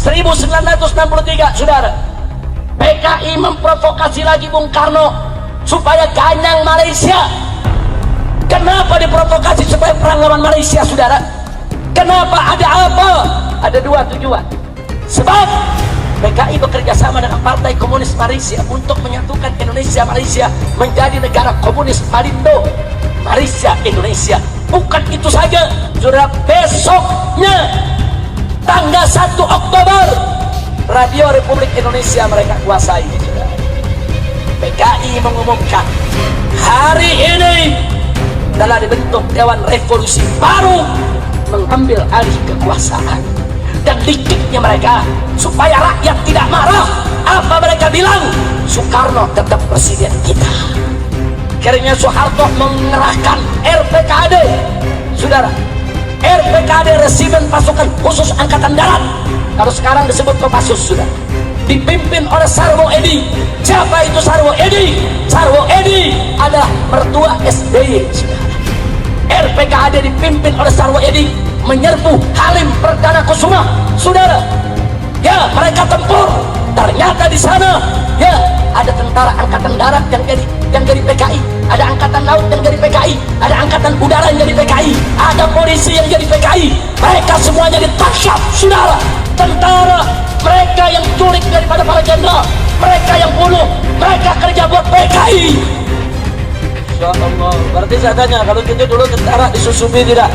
1963, saudara, PKI memprovokasi lagi Bung Karno supaya ganyang Malaysia. Kenapa diprovokasi supaya perang lawan Malaysia, saudara? Kenapa? Ada apa? Ada dua tujuan. Sebab PKI bekerja sama dengan Partai Komunis Malaysia untuk menyatukan Indonesia Malaysia menjadi negara komunis Malindo Malaysia Indonesia. Bukan itu saja, saudara, besoknya tanggal 1 Oktober Radio Republik Indonesia mereka kuasai, saudara. PKI mengumumkan hari ini telah dibentuk Dewan Revolusi baru mengambil alih kekuasaan. Dan dikiknya mereka supaya rakyat tidak marah, apa mereka bilang? Soekarno tetap presiden kita. Akhirnya Soeharto mengerahkan RPKAD, saudara, RPKAD Resimen Pasukan Khusus Angkatan Darat, kalau sekarang disebut Kopassus, sudah dipimpin oleh Sarwo Edi. Siapa itu Sarwo Edi? Sarwo Edi adalah mertua SBY, saudara. RPKAD dipimpin oleh Sarwo Edi menyerbu Halim Perdana Kusuma, saudara. Ya, mereka tempur. Ternyata di sana ya ada tentara angkatan darat yang jadi PKI, ada angkatan laut yang jadi PKI, ada angkatan udara yang jadi PKI, ada polisi yang jadi PKI. Mereka semuanya ditangkap, saudara. Tentara mereka yang culik daripada para jenderal, mereka yang bunuh, mereka kerja buat PKI. Insya Allah. Berarti saya tanya, kalau gitu dulu tentara disusupi tidak?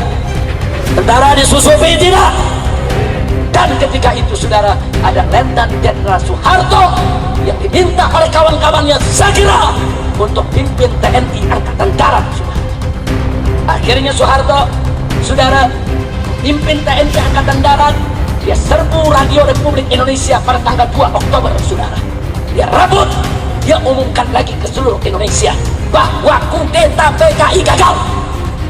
Tentara disusupi tidak? Dan ketika itu, saudara, ada Letnan Jenderal Soeharto yang diminta oleh kawan-kawannya segera untuk pimpin TNI Angkatan Darat, saudara. Akhirnya Soeharto, saudara, pimpin TNI Angkatan Darat. Dia serbu Radio Republik Indonesia pada tanggal 2 Oktober, saudara. Dia rebut, dia umumkan lagi ke seluruh Indonesia bahwa kudeta PKI gagal.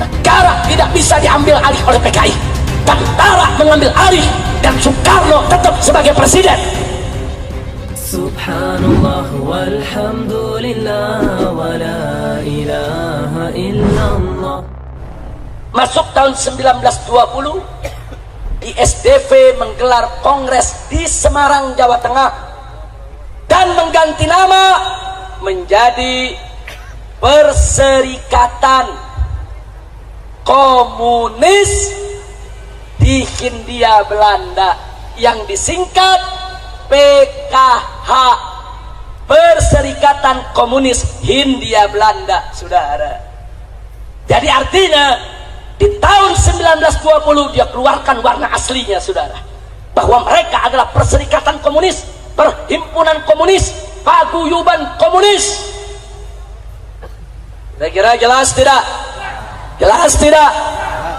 Negara tidak bisa diambil alih oleh PKI. Tentara mengambil alih dan Soekarno tetap sebagai presiden. Subhanallah walhamdulillah wa la ilaha illallah. Masuk tahun 1920, ISDV menggelar kongres di Semarang, Jawa Tengah dan mengganti nama menjadi Perserikatan Komunis di Hindia Belanda yang disingkat PKH, Perserikatan Komunis Hindia Belanda, saudara. Jadi artinya di tahun 1920 dia keluarkan warna aslinya, saudara, bahwa mereka adalah Perserikatan Komunis, Perhimpunan Komunis, Paguyuban Komunis. Kira-kira jelas tidak? Jelas tidak?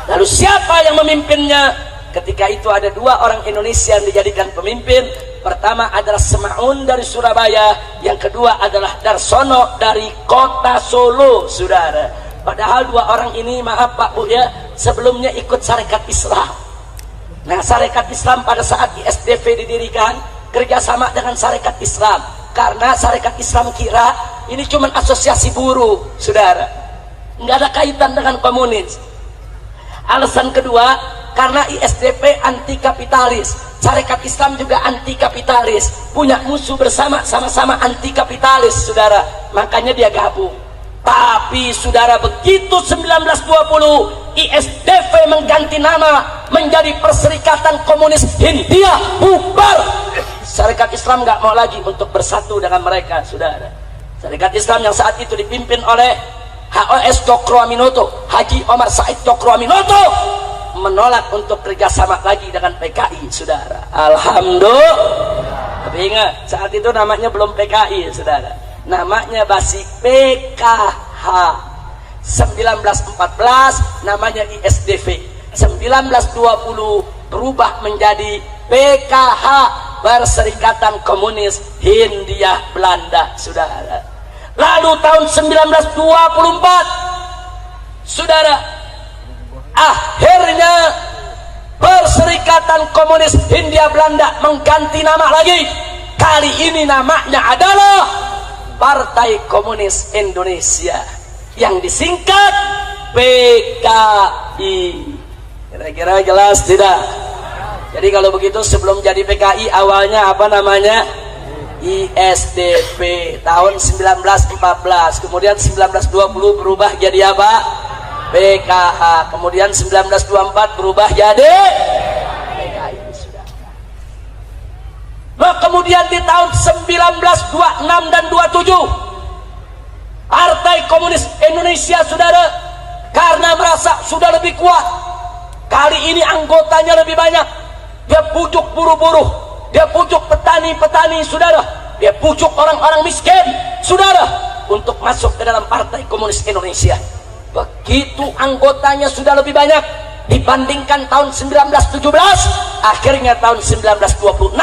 Lalu siapa yang memimpinnya? Ketika itu ada dua orang Indonesia yang dijadikan pemimpin. Pertama adalah Semaun dari Surabaya, yang kedua adalah Darsono dari kota Solo, saudara. Padahal dua orang ini, maaf Pak Bu ya, sebelumnya ikut Sarekat Islam. Nah, Sarekat Islam pada saat ISDV didirikan kerjasama dengan Sarekat Islam, karena Sarekat Islam kira ini cuma asosiasi buruh, saudara, nggak ada kaitan dengan komunis. Alasan kedua, karena ISDP anti kapitalis, Sarekat Islam juga anti kapitalis, punya musuh bersama, sama-sama anti kapitalis, saudara. Makanya dia gabung. Tapi saudara, begitu 1920 ISDV mengganti nama menjadi Perserikatan Komunis Hindia, bubar. Sarekat Islam nggak mau lagi untuk bersatu dengan mereka, saudara. Sarekat Islam yang saat itu dipimpin oleh HOS Cokroaminoto, Haji Omar Said Cokroaminoto, menolak untuk kerjasama lagi dengan PKI, saudara. Alhamdulillah. Tapi ingat, saat itu namanya belum PKI, saudara. Namanya masih PKH. 1914 namanya ISDV. 1920 berubah menjadi PKH, Perserikatan Komunis Hindia Belanda, saudara. Lalu tahun 1924, saudara, akhirnya Perserikatan Komunis Hindia Belanda mengganti nama lagi. Kali ini namanya adalah Partai Komunis Indonesia yang disingkat PKI. Kira-kira jelas tidak? Jadi kalau begitu sebelum jadi PKI awalnya apa namanya? ISDP tahun 1914, kemudian 1920 berubah jadi apa? PKH, kemudian 1924 berubah jadi PKI sudah. Nah, kemudian di tahun 1926 dan 27 Partai Komunis Indonesia, saudara, karena merasa sudah lebih kuat, kali ini anggotanya lebih banyak, dia pujuk buruh-buruh, dia pujuk petani-petani, saudara, dia pujuk orang-orang miskin, saudara, untuk masuk ke dalam Partai Komunis Indonesia. Begitu anggotanya sudah lebih banyak dibandingkan tahun 1917, akhirnya tahun 1926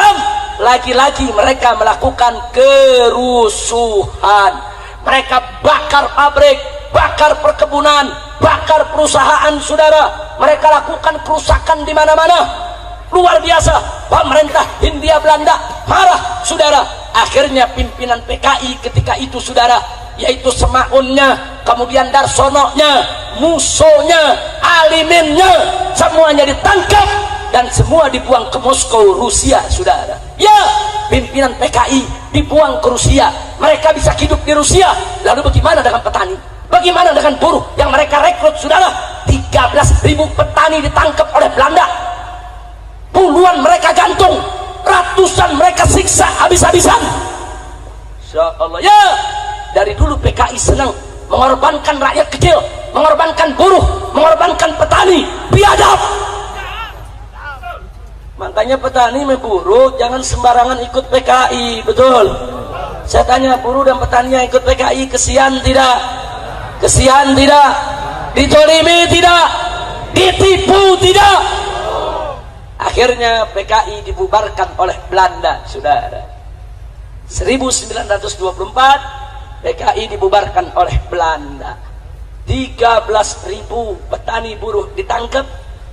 lagi-lagi mereka melakukan kerusuhan. Mereka bakar pabrik, bakar perkebunan, bakar perusahaan, saudara. Mereka lakukan kerusakan di mana-mana. Luar biasa. Pemerintah Hindia Belanda marah, saudara. Akhirnya pimpinan PKI ketika itu, saudara, yaitu Semaunnya, kemudian Darsononya, Musonya, Aliminnya, semuanya ditangkap dan semua dibuang ke Moskow, Rusia, saudara. Ya, pimpinan PKI dibuang ke Rusia. Mereka bisa hidup di Rusia. Lalu bagaimana dengan petani? Bagaimana dengan buruh yang mereka rekrut, saudara? 13.000 petani ditangkap oleh Belanda. Puluhan mereka gantung, ratusan mereka siksa habis-habisan. Insya Allah. Ya, dari dulu PKI senang mengorbankan rakyat kecil, mengorbankan buruh, mengorbankan petani. Biadab. Makanya petani sama buruh jangan sembarangan ikut PKI, betul? Saya tanya, buruh dan petani yang ikut PKI kesian tidak? Kesian tidak? Ditolimi tidak? Ditipu tidak? Akhirnya PKI dibubarkan oleh Belanda, saudara. 1924 PKI dibubarkan oleh Belanda. 13.000 petani buruh ditangkap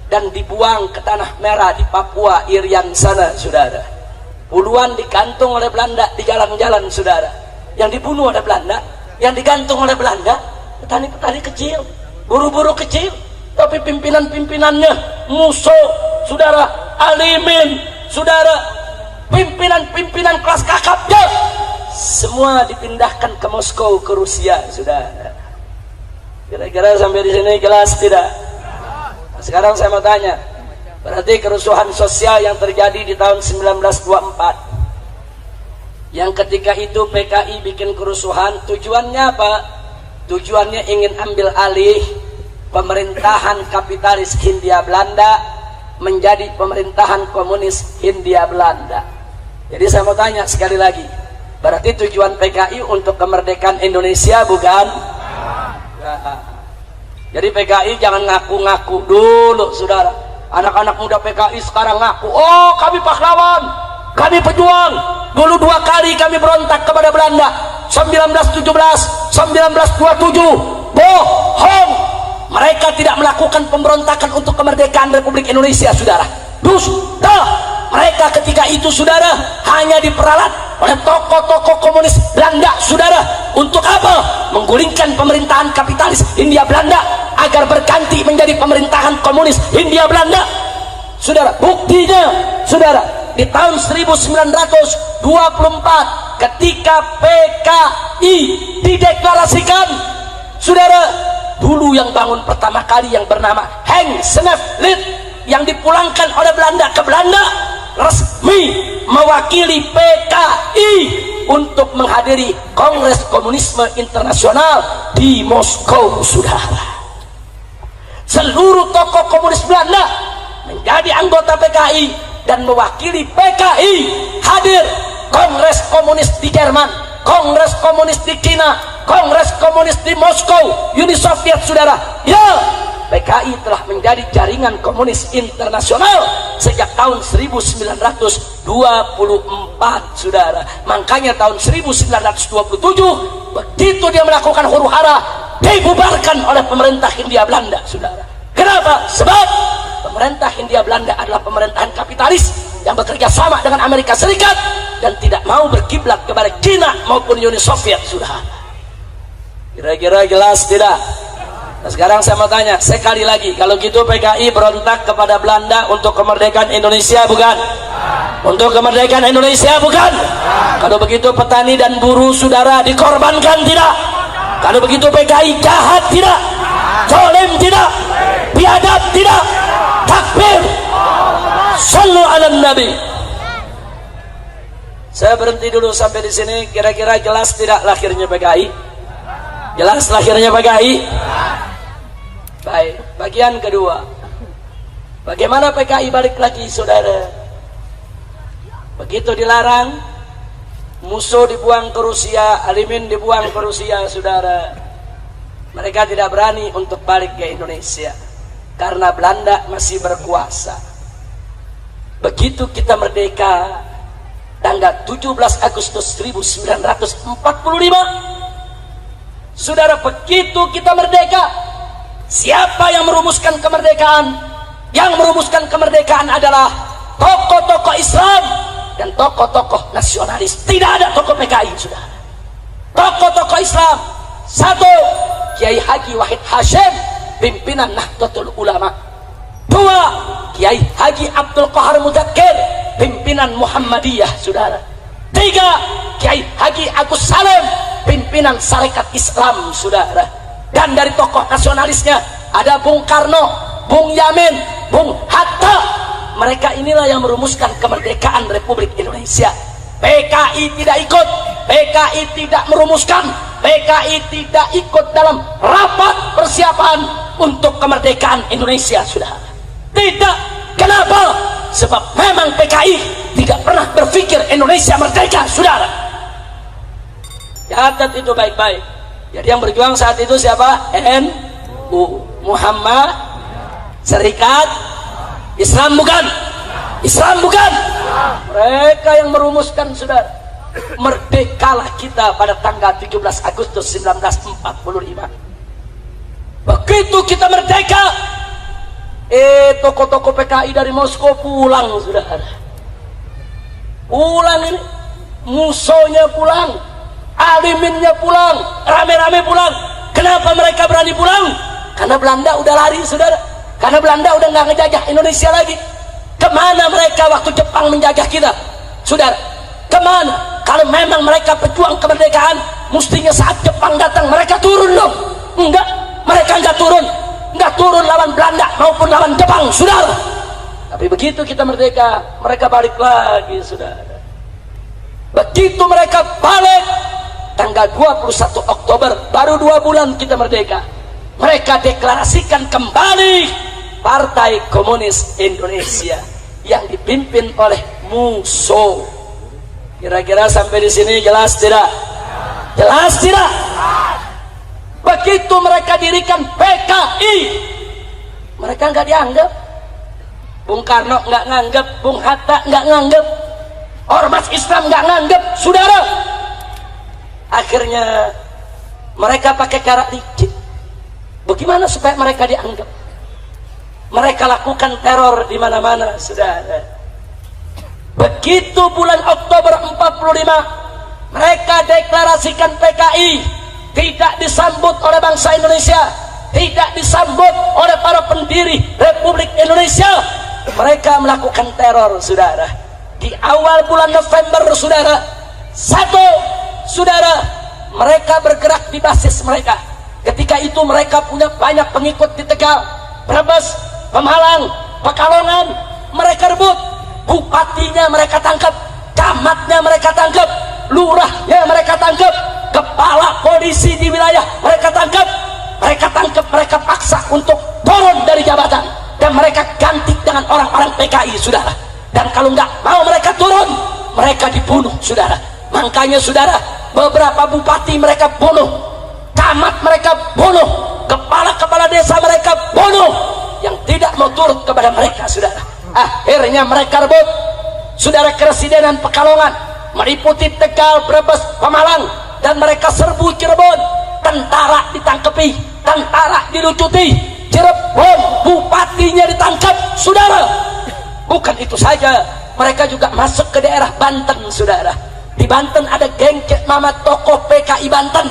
dan dibuang ke tanah merah di Papua Irian sana, saudara. Puluhan digantung oleh Belanda di jalan-jalan, saudara. Yang dibunuh oleh Belanda, yang digantung oleh Belanda, petani-petani kecil, buruh-buruh kecil. Tapi pimpinan-pimpinannya, Musso, saudara, Alimin, saudara, pimpinan-pimpinan kelas kakapnya, semua dipindahkan ke Moskow, ke Rusia, saudara. Kira-kira sampai di sini jelas tidak? Sekarang saya mau tanya, berarti kerusuhan sosial yang terjadi di tahun 1924, yang ketika itu PKI bikin kerusuhan, tujuannya apa? Tujuannya ingin ambil alih pemerintahan kapitalis Hindia Belanda menjadi pemerintahan komunis Hindia Belanda. Jadi saya mau tanya sekali lagi, berarti tujuan PKI untuk kemerdekaan Indonesia, bukan? Jadi PKI jangan ngaku-ngaku dulu, saudara. Anak-anak muda PKI sekarang ngaku, oh kami pahlawan, kami pejuang. Dulu 2 kali kami berontak kepada Belanda, 1917, 1927. Bohong. Mereka tidak melakukan pemberontakan untuk kemerdekaan Republik Indonesia, saudara. Dusta. Mereka ketika itu, saudara, hanya diperalat oleh tokoh-tokoh komunis Belanda, saudara. Untuk apa? Menggulingkan pemerintahan kapitalis Hindia Belanda agar berganti menjadi pemerintahan komunis Hindia Belanda. Saudara, buktinya, saudara, di tahun 1924 ketika PKI dideklarasikan, saudara, dulu yang bangun pertama kali yang bernama Henk Snef Lid, yang dipulangkan oleh Belanda ke Belanda, resmi mewakili PKI untuk menghadiri Kongres Komunisme Internasional di Moskow, saudara. Seluruh tokoh komunis Belanda menjadi anggota PKI dan mewakili PKI hadir Kongres Komunis di Jerman, Kongres Komunis di China, Kongres Komunis di Moskow, Uni Soviet, saudara. Ya, PKI telah menjadi jaringan komunis internasional sejak tahun 1924, saudara. Makanya tahun 1927 begitu dia melakukan huru-hara, dibubarkan oleh pemerintah Hindia Belanda, saudara. Kenapa? Sebab pemerintah Hindia Belanda adalah pemerintahan kapitalis yang bekerja sama dengan Amerika Serikat dan tidak mau berkiblat kepada China maupun Uni Soviet, saudara. Kira-kira jelas tidak? Nah, sekarang saya mau tanya sekali lagi, kalau gitu PKI berontak kepada Belanda untuk kemerdekaan Indonesia bukan? Untuk kemerdekaan Indonesia bukan? Kalau begitu petani dan buruh saudara dikorbankan tidak? Kalau begitu PKI jahat tidak? Zalim tidak? Biadab tidak? Takbir! Sallu ala Nabi. Saya berhenti dulu sampai di sini. Kira-kira jelas tidak lahirnya PKI? Jelas lahirnya PKI? Baik, bagian kedua. Bagaimana PKI balik lagi, saudara? Begitu dilarang, musuh dibuang ke Rusia, Alimin dibuang ke Rusia, saudara. Mereka tidak berani untuk balik ke Indonesia karena Belanda masih berkuasa. Begitu kita merdeka, tanggal 17 Agustus 1945, saudara, begitu kita merdeka, siapa yang merumuskan kemerdekaan? Yang merumuskan kemerdekaan adalah tokoh-tokoh Islam dan tokoh-tokoh nasionalis. Tidak ada tokoh PKI, saudara. Tokoh-tokoh Islam, satu, Kiai Haji Wahid Hashim, pimpinan Nahdlatul Ulama. Dua, Kiai Haji Abdul Qahar Mudzakkir, pimpinan Muhammadiyah, saudara. Tiga, Kiai Haji Agus Salim, pimpinan Sarekat Islam, saudara. Dan dari tokoh nasionalisnya ada Bung Karno, Bung Yamin, Bung Hatta. Mereka inilah yang merumuskan kemerdekaan Republik Indonesia. PKI tidak ikut, PKI tidak merumuskan, PKI tidak ikut dalam rapat persiapan untuk kemerdekaan Indonesia, saudara. Tidak. Kenapa? Sebab memang PKI tidak pernah berpikir Indonesia merdeka, saudara. Catat itu baik-baik. Jadi yang berjuang saat itu siapa? NU, Muhammad Serikat Islam bukan? Islam bukan? Mereka yang merumuskan, saudara. Merdekalah kita pada tanggal 17 Agustus 1945. Begitu kita merdeka, tokoh-tokoh PKI dari Moskow pulang, saudara. Pulang ini, musuhnya pulang, aliminnya pulang, rame-rame pulang. Kenapa mereka berani pulang? Karena Belanda udah lari, saudara. Karena Belanda udah nggak ngejajah Indonesia lagi. Kemana mereka waktu Jepang menjajah kita, saudara? Kemana? Kalau memang mereka pejuang kemerdekaan, mestinya saat Jepang datang mereka turun dong. Enggak, mereka enggak turun. Enggak turun lawan Belanda maupun lawan Jepang, saudara. Tapi begitu kita merdeka, mereka balik lagi, saudara. Begitu mereka balik, tanggal 21 Oktober, baru 2 bulan kita merdeka, mereka deklarasikan kembali Partai Komunis Indonesia yang dipimpin oleh musuh. Kira-kira sampai di sini jelas tidak? Jelas tidak? Begitu mereka dirikan PKI, mereka nggak dianggap. Bung Karno nggak nganggap, Bung Hatta nggak nganggap, ormas Islam nggak nganggap, saudara. Akhirnya mereka pakai cara licik. Bagaimana supaya mereka dianggap? Mereka lakukan teror di mana-mana, saudara. Begitu bulan Oktober 45, mereka deklarasikan PKI, tidak disambut oleh bangsa Indonesia, tidak disambut oleh para pendiri Republik Indonesia. Mereka melakukan teror, saudara. Di awal bulan November, saudara, satu, saudara, mereka bergerak di basis mereka. Ketika itu mereka punya banyak pengikut di Tegal, Brebes, Pemalang, Pekalongan. Mereka rebut. Bupatinya mereka tangkap, camatnya mereka tangkap, lurahnya mereka tangkap, kepala polisi di wilayah mereka tangkap. Mereka paksa untuk turun dari jabatan, dan mereka ganti dengan orang-orang PKI, saudara. Dan kalau nggak mau mereka turun, mereka dibunuh, saudara. Makanya, saudara, beberapa bupati mereka bunuh, camat mereka bunuh, kepala-kepala desa mereka bunuh, yang tidak mau turut kepada mereka, saudara. Akhirnya mereka rebut, saudara, Keresidenan Pekalongan, meliputi Tegal, Brebes, Pemalang, dan mereka serbu Cirebon. Tentara ditangkepi, tentara dilucuti, Cirebon bupatinya ditangkap, saudara. Bukan itu saja, mereka juga masuk ke daerah Banten, saudara. Di Banten ada geng Cek Mama, tokoh PKI Banten.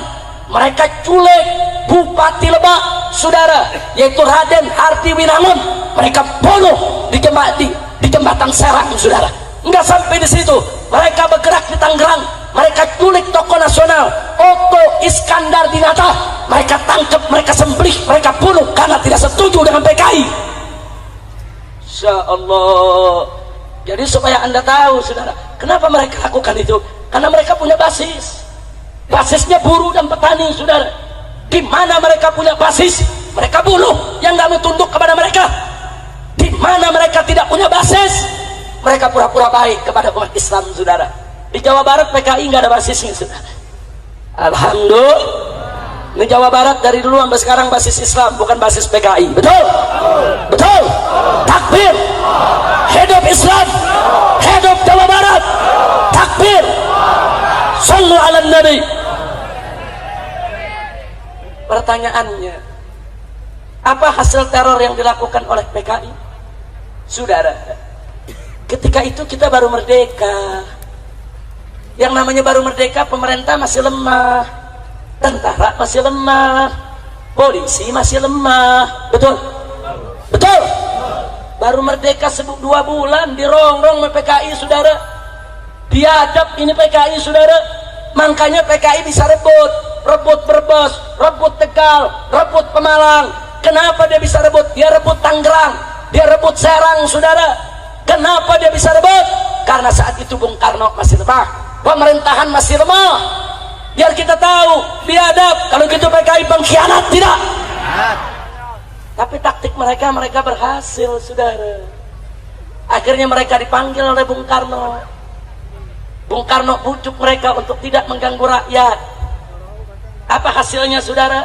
mereka culik Bupati Lebak, saudara, yaitu Raden Hardiwinangun. Mereka bunuh di Jembatan Serang, saudara. Enggak sampai di situ, mereka bergerak di Tangerang, mereka culik tokoh nasional Otto Iskandar Dinata. Mereka tangkap, mereka sembelih, mereka bunuh karena tidak setuju dengan PKI. Insya Allah. Jadi supaya anda tahu, saudara, kenapa mereka lakukan itu? Karena mereka punya basisnya buruh dan petani, saudara. Di mana mereka punya basis, mereka bunuh yang nggak mau tunduk kepada mereka. Di mana mereka tidak punya basis, mereka pura-pura baik kepada umat Islam, saudara. Di Jawa Barat PKI nggak ada basisnya, saudara. Alhamdulillah. Ini Jawa Barat dari dulu sampai sekarang basis Islam, bukan basis PKI. Betul? Betul? Takbir! Hidup Islam! Hidup Jawa Barat! Takbir! Sallu ala Nabi. Pertanyaannya, apa hasil teror yang dilakukan oleh PKI? Saudara, ketika itu kita baru merdeka. Yang namanya baru merdeka, pemerintah masih lemah, tentara masih lemah, polisi masih lemah. Betul? Betul? Baru merdeka 2 bulan dirongrong sama PKI, saudara. Diadap ini PKI, saudara. Makanya PKI bisa rebut Brebes, rebut Tegal, rebut Pemalang. Kenapa dia bisa rebut? Dia rebut Tangerang, dia rebut Serang, saudara. Kenapa dia bisa rebut? Karena saat itu Bung Karno masih lemah, pemerintahan masih lemah. Biar kita tahu, biadab. Kalau gitu PKI pengkhianat, tidak. Tapi taktik mereka berhasil, saudara. Akhirnya mereka dipanggil oleh Bung Karno. Bung Karno bujuk mereka untuk tidak mengganggu rakyat. Apa hasilnya, saudara?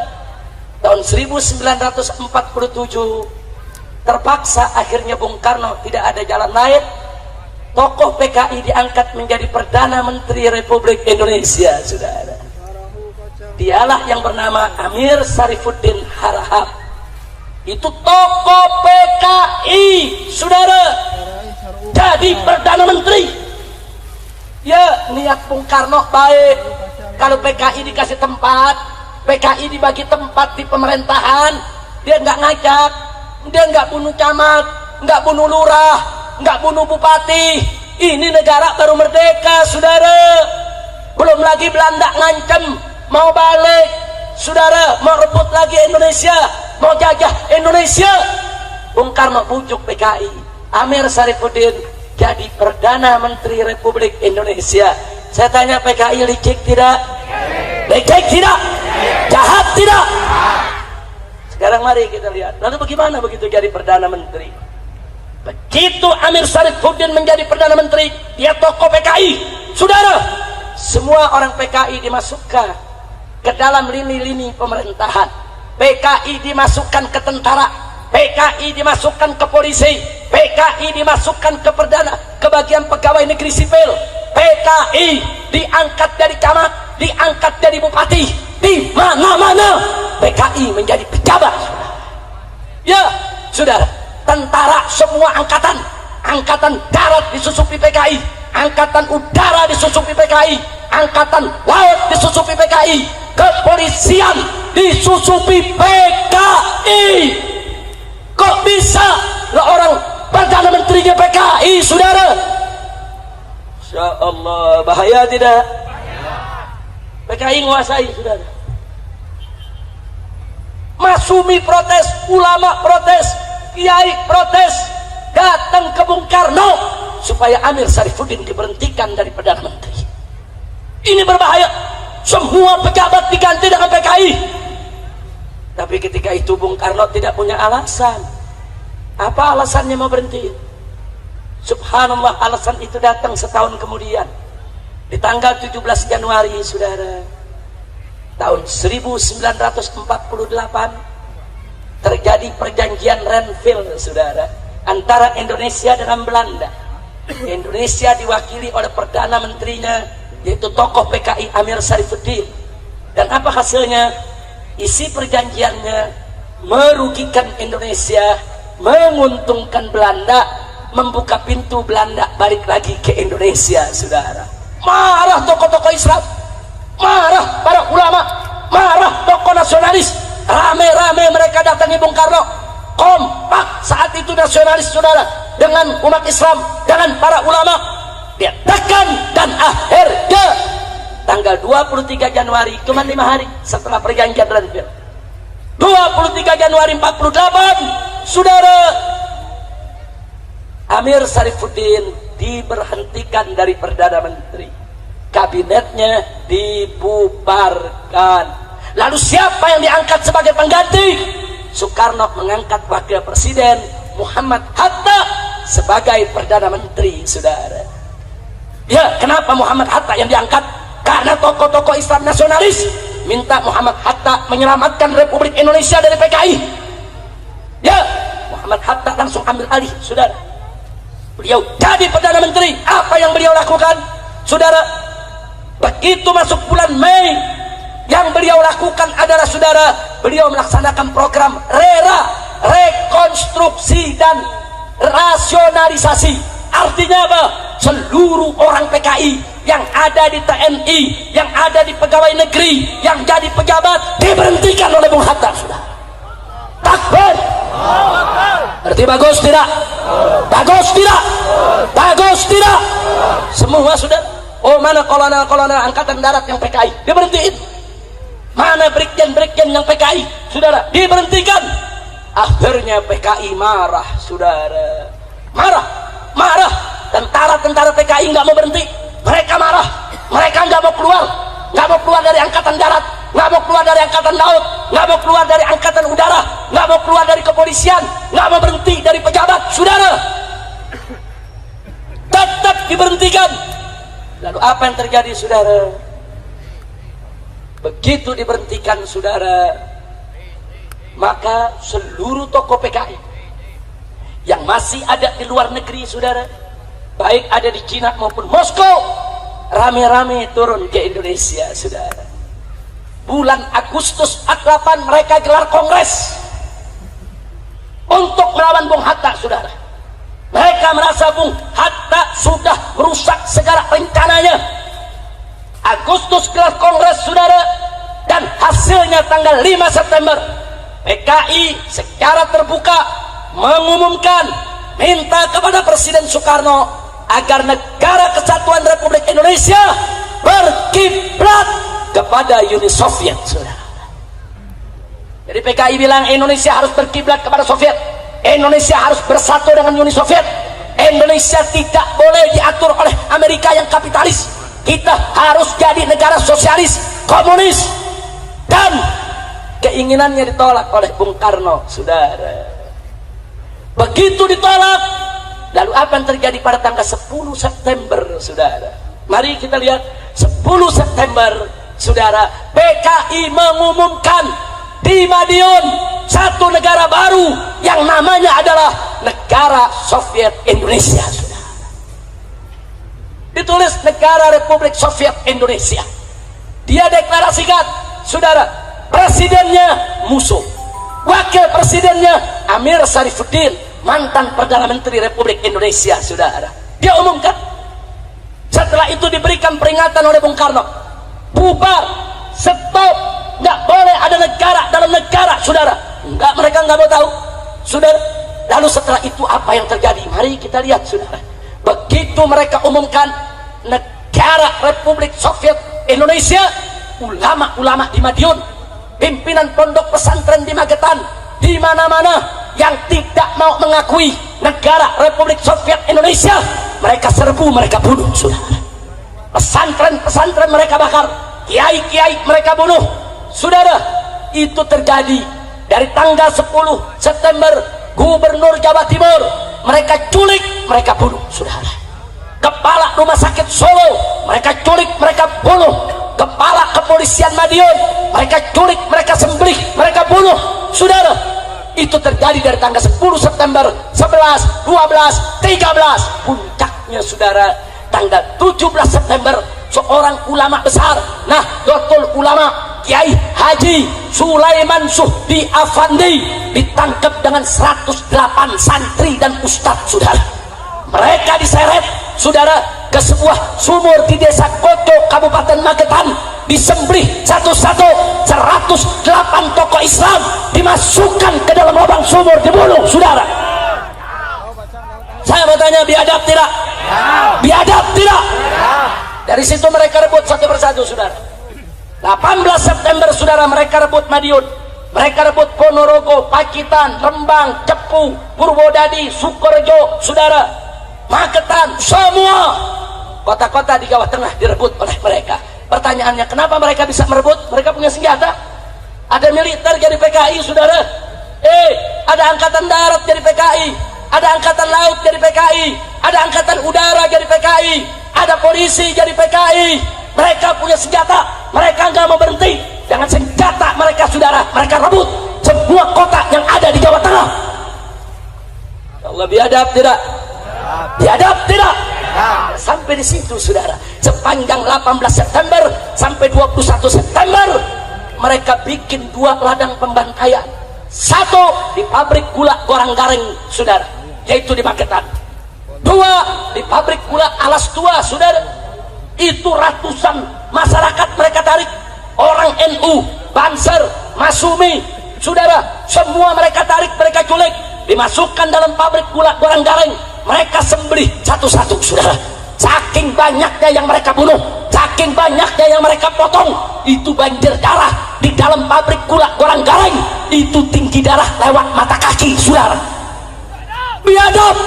Tahun 1947 terpaksa akhirnya Bung Karno tidak ada jalan lain. Tokoh PKI diangkat menjadi Perdana Menteri Republik Indonesia, saudara. Dialah yang bernama Amir Syarifuddin Harahap. Itu tokoh PKI, saudara, jadi Perdana Menteri. Ya, niat Bung Karno baik. Kalau PKI dikasih tempat, PKI dibagi tempat di pemerintahan, dia nggak ngajak, dia nggak bunuh camat, nggak bunuh lurah, nggak bunuh bupati. Ini negara baru merdeka, saudara. Belum lagi Belanda ngancem mau balik, saudara, mau rebut lagi Indonesia, mau jajah Indonesia. Bung Karno bujuk PKI, Amir Syarifuddin jadi Perdana Menteri Republik Indonesia. Saya tanya, PKI licik tidak? Licik tidak? Jahat tidak? Sekarang mari kita lihat, lalu bagaimana begitu jadi Perdana Menteri? Begitu Amir Syarifuddin menjadi Perdana Menteri, dia tokoh PKI, saudara. Semua orang PKI dimasukkan ke dalam lini-lini pemerintahan. PKI dimasukkan ke tentara, PKI dimasukkan ke polisi, PKI dimasukkan ke bagian pegawai negeri sipil. PKI diangkat dari camat, diangkat dari bupati, di mana-mana PKI menjadi pejabat. Ya, saudara, tentara semua angkatan darat disusupi PKI, angkatan udara disusupi PKI, angkatan laut disusupi PKI, kepolisian disusupi PKI. Kok bisa orang Perdana Menterinya PKI, saudara? Insya Allah, bahaya tidak? PKI menguasai, saudara. Masumi protes, ulama protes, kiai protes, datang ke Bung Karno supaya Amir Syarifuddin diberhentikan dari Perdana Menteri. Ini berbahaya. Semua pejabat diganti dengan PKI. Tapi ketika itu Bung Karno tidak punya alasan. Apa alasannya mau berhenti? Subhanallah, alasan itu datang setahun kemudian. Di tanggal 17 Januari, saudara, tahun 1948 terjadi perjanjian Renville, saudara, antara Indonesia dengan Belanda. Indonesia diwakili oleh Perdana Menterinya, yaitu tokoh PKI Amir Syarifuddin. Dan apa hasilnya? Isi perjanjiannya merugikan Indonesia, menguntungkan Belanda, membuka pintu Belanda balik lagi ke Indonesia, saudara. Marah tokoh-tokoh Islam, marah para ulama, marah tokoh nasionalis, rame-rame mereka datangi Bung Karno, kompak saat itu nasionalis saudara dengan umat Islam, dengan para ulama, dia tekan, dan akhirnya tanggal 23 Januari, cuma 5 hari setelah perjanjian Renville, 23 Januari 48, saudara, Amir Syarifuddin diberhentikan dari Perdana Menteri, kabinetnya dibubarkan. Lalu siapa yang diangkat sebagai pengganti? Soekarno mengangkat Wakil Presiden Muhammad Hatta sebagai Perdana Menteri, saudara. Ya, kenapa Muhammad Hatta yang diangkat? Karena tokoh-tokoh Islam nasionalis minta Muhammad Hatta menyelamatkan Republik Indonesia dari PKI. Ya, Muhammad Hatta langsung ambil alih, saudara. Beliau jadi Perdana Menteri. Apa yang beliau lakukan, saudara? Begitu masuk bulan Mei, yang beliau lakukan adalah, saudara, beliau melaksanakan program RERA, rekonstruksi dan rasionalisasi. Artinya apa? Seluruh orang PKI yang ada di TNI, yang ada di pegawai negeri, yang jadi pejabat diberhentikan oleh Bung Hatta, saudara. Takbir. Berarti bagus tidak? Bagus tidak? Bagus tidak? Semua sudah. Oh, mana kolonel-kolonel angkatan darat yang PKI diberhentiin? Mana brigjen-brigjen yang PKI, saudara, diberhentikan? Akhirnya PKI marah, saudara. Marah. Tentara-tentara PKI nggak mau berhenti. Mereka marah. Mereka nggak mau keluar dari angkatan darat, nggak mau keluar dari angkatan laut, nggak mau keluar dari angkatan udara, nggak mau keluar dari kepolisian, nggak mau berhenti dari pejabat, saudara. Tetap diberhentikan. Lalu apa yang terjadi, saudara? Begitu diberhentikan, saudara, maka seluruh tokoh PKI yang masih ada di luar negeri, saudara, baik ada di Cina maupun Moskow, rame-rame turun ke Indonesia, saudara. Bulan Agustus 48 mereka gelar kongres untuk melawan Bung Hatta, saudara. Mereka merasa Bung Hatta sudah merusak segala rencananya. Agustus gelar kongres, saudara, dan hasilnya tanggal 5 September PKI secara terbuka mengumumkan, minta kepada Presiden Soekarno agar negara kesatuan Republik Indonesia berkiblat kepada Uni Soviet, saudara. Jadi PKI bilang Indonesia harus berkiblat kepada Soviet, Indonesia harus bersatu dengan Uni Soviet, Indonesia tidak boleh diatur oleh Amerika yang kapitalis, kita harus jadi negara sosialis, komunis. Dan keinginannya ditolak oleh Bung Karno, saudara. Begitu ditolak, lalu apa yang terjadi pada tanggal 10 September, saudara? Mari kita lihat 10 September, saudara, PKI mengumumkan di Madiun satu negara baru yang namanya adalah Negara Soviet Indonesia, saudara. Ditulis Negara Republik Soviet Indonesia. Dia deklarasikan, saudara, presidennya Musuh, wakil presidennya Amir Syarifuddin, mantan Perdana Menteri Republik Indonesia, saudara. Dia umumkan. Setelah itu diberikan peringatan oleh Bung Karno, bubar, stop, nggak boleh ada negara dalam negara, saudara. Nggak, mereka nggak mau tahu, saudara. Lalu setelah itu apa yang terjadi? Mari kita lihat, saudara. Begitu mereka umumkan Negara Republik Soviet Indonesia, ulama-ulama di Madiun, pimpinan pondok pesantren di Magetan, di mana-mana yang tidak mau mengakui Negara Republik Soviet Indonesia, mereka serbu, mereka bunuh, saudara. Pesantren-pesantren mereka bakar, kiai-kiai mereka bunuh, saudara. Itu terjadi dari tanggal 10 September. Gubernur Jawa Timur mereka culik, mereka bunuh, saudara. Kepala Rumah Sakit Solo mereka culik, mereka bunuh. Kepala Kepolisian Madiun mereka culik, mereka sembelih, mereka bunuh, saudara. Itu terjadi dari tanggal 10 September, 11, 12, 13. Puncaknya, saudara, tanggal 17 September seorang ulama besar, Nahdlatul Ulama, Kiai Haji Sulaiman Suhdi Afandi, ditangkap dengan 108 santri dan ustadz, saudara. Mereka diseret, saudara, ke sebuah sumur di desa Koto, Kabupaten Magetan, disembelih satu-satu. 108 tokoh Islam dimasukkan ke dalam lubang sumur, dibunuh, saudara. Saya bertanya, biadab tidak? Biadab tidak? Dari situ mereka rebut satu persatu, saudara. 18 September, saudara, mereka rebut Madiun, mereka rebut Ponorogo, Pacitan, Rembang, Cepu, Purwodadi, Sukorejo, saudara, Magetan, semua kota-kota di Jawa Tengah direbut oleh mereka. Pertanyaannya, kenapa mereka bisa merebut? Mereka punya senjata, ada militer jadi PKI, saudara. Ada angkatan darat jadi PKI, ada angkatan laut jadi PKI, ada angkatan udara jadi PKI, ada polisi jadi PKI. Mereka punya senjata, mereka nggak mau berhenti dengan senjata mereka, saudara. Mereka rebut semua kota yang ada di Jawa Tengah. Ya Allah, biadab tidak? Biadab tidak? Sampai di situ, saudara. Sepanjang 18 September sampai 21 September mereka bikin 2 ladang pembantaian. Satu di pabrik gula Gorang-Gareng, saudara, yaitu di Magetan. 2 di pabrik gula Alas Tua, saudara. Itu ratusan masyarakat mereka tarik, orang NU, Banser, Masumi, saudara, semua mereka tarik, mereka culik, dimasukkan dalam pabrik gula Gorang-Gareng. Mereka sembelih satu-satu, saudara. Saking banyaknya yang mereka bunuh, saking banyaknya yang mereka potong, itu banjir darah di dalam pabrik gula Gorang-Gareng. Itu tinggi darah lewat mata kaki, saudara. Biadab.